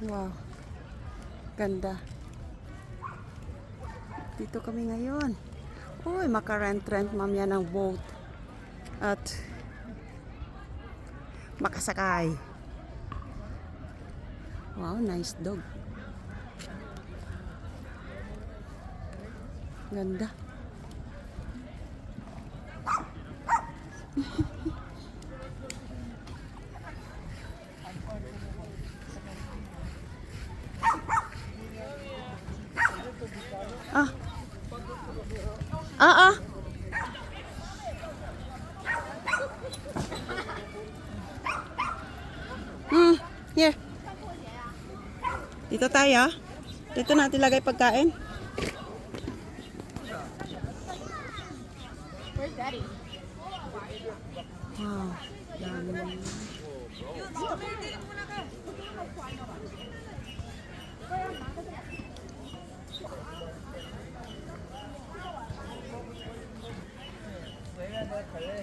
Wow. Ganda. Dito kami ngayon. Uy, makarent-rent mamaya ng boat. At makasakay. Wow, nice dog. Ganda. Ah. Ah, ah. Here. Dito tayo. Dito natin lagay pagkain. Where's Daddy? Wow. Dami.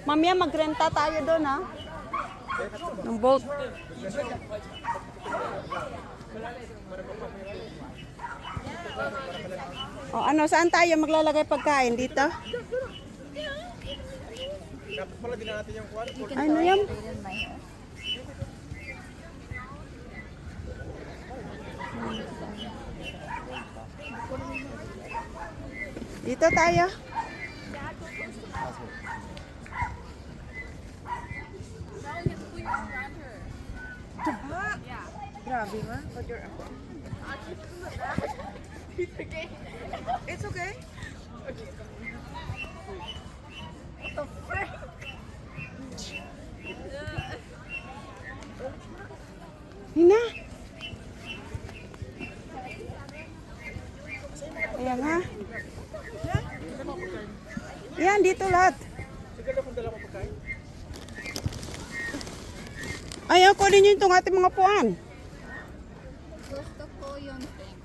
Mamaya magrenta tayo doon, ha? Ng boat. O ano, saan tayo maglalagay pagkain? Dito? Dapat pala din natin yung kuwan. Ano yan? Dito tayo. Grabe ma, but you're It's okay. What the frick? Hina. Ayan nga. Yan, dito lahat. Sige na kung dala mo pagkain. Ayaw ko din yung ating mga puan. Gusto ko yung thing.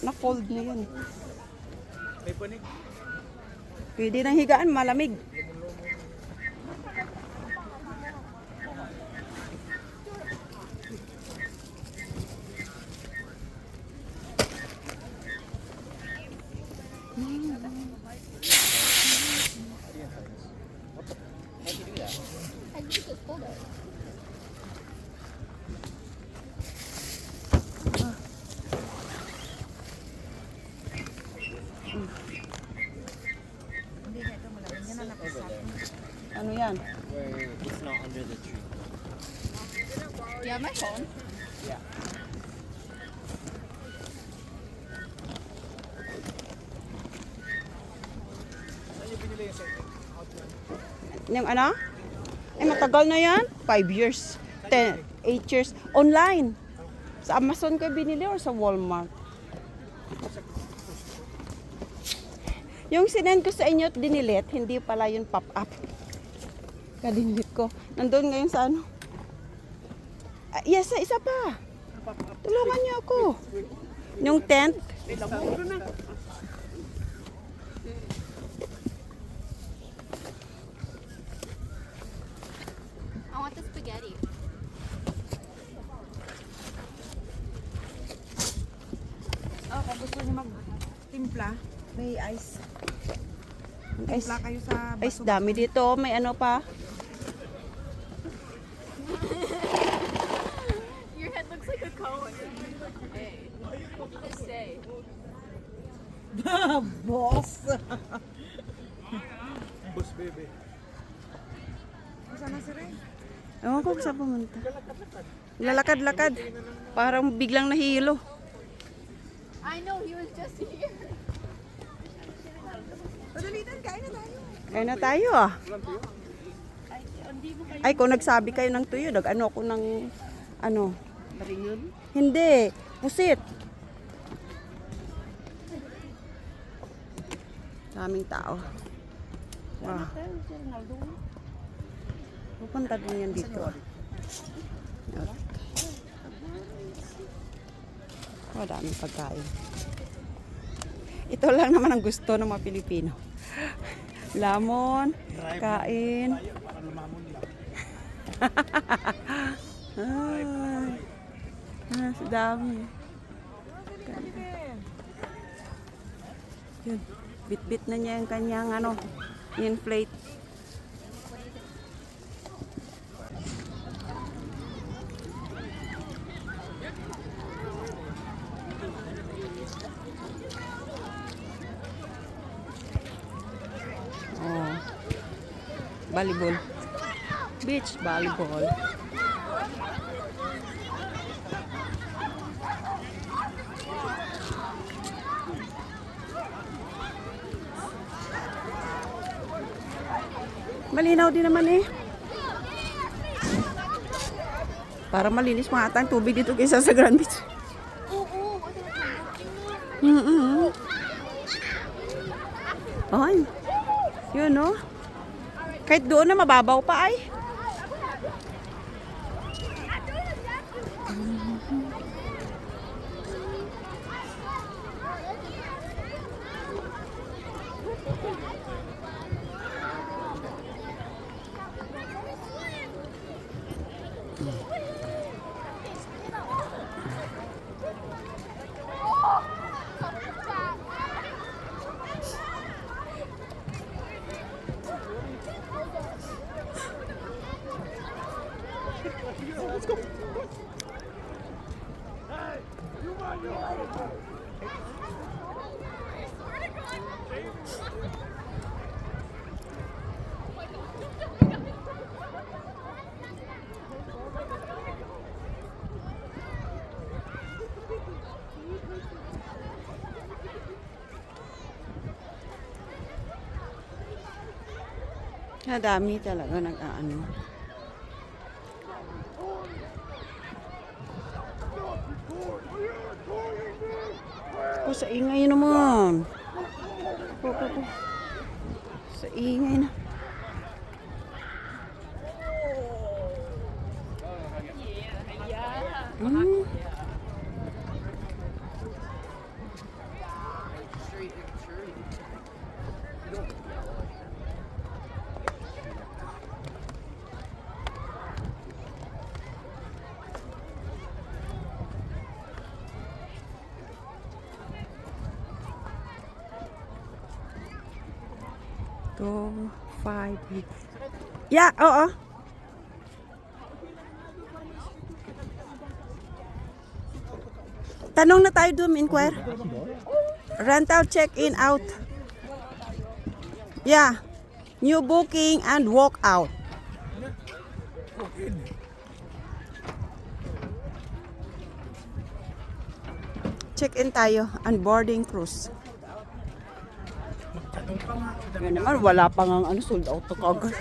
Na-fold na yun. May panig. Pwede nang higaan, malamig. I just pulled it. Hindi na ito malalim. Yan ang nakasap. Ano yan? Where it's not under the tree. Do you have my phone? Yeah. Saan yung binili yung sa'yo? Yung ano? Ay, matagal na yan. 5 years. 10, 8 years. Online. Sa Amazon ko binili or sa Walmart? Yung sinend ko sa inyo at dinilit, hindi pala yung pop-up. Kadinilit ko. Nandun ngayon sa ano? Ah, yes, isa pa. Tulungan niyo ako. Yung tent. I want the spaghetti. Oh, kung gusto niyo magtimpla, may ice. Ay, Timpla kayo sa ay, dami dito. May ano pa. Your head looks like a cone. Hey. Just say. Boss! Boss baby. Saan na si Ray? Ewan ko kung saan pumunta. Lalakad-lakad. Parang biglang nahilo. I know he was just here. Padalitan, kain na tayo. Kaya na tayo ah. Ay, kung nagsabi kayo ng tuyo, ano ako ng, ano? Baringon? Hindi. Pusit. Daming tao. Wow. Pupunta din yan dito. Okay. Oh, daming pagkain. Ito lang naman ang gusto ng mga Pilipino. Lamon, kain. Para lumamon lang. Ay. Sa dami. Yun. Bit-bit na niya yung kanyang ano, inflate. Oh. Volleyball. Beach volleyball. Malinaw din naman eh. Para malinis mga atang tubig dito kaysa sa Grand Beach. Ay. Yun no. Kahit doon na mababaw pa ay. Dami talaga nag-aano. Oh, sa ingay naman. Oh. Sa ingay na. Go 5. Yeah, oo. Tanong na tayo doon, inquire. Rental check-in out. Yeah. New booking and walk out. Check-in tayo. Unboarding cruise. Yan naman, wala pa nga ano, sold out to kagad.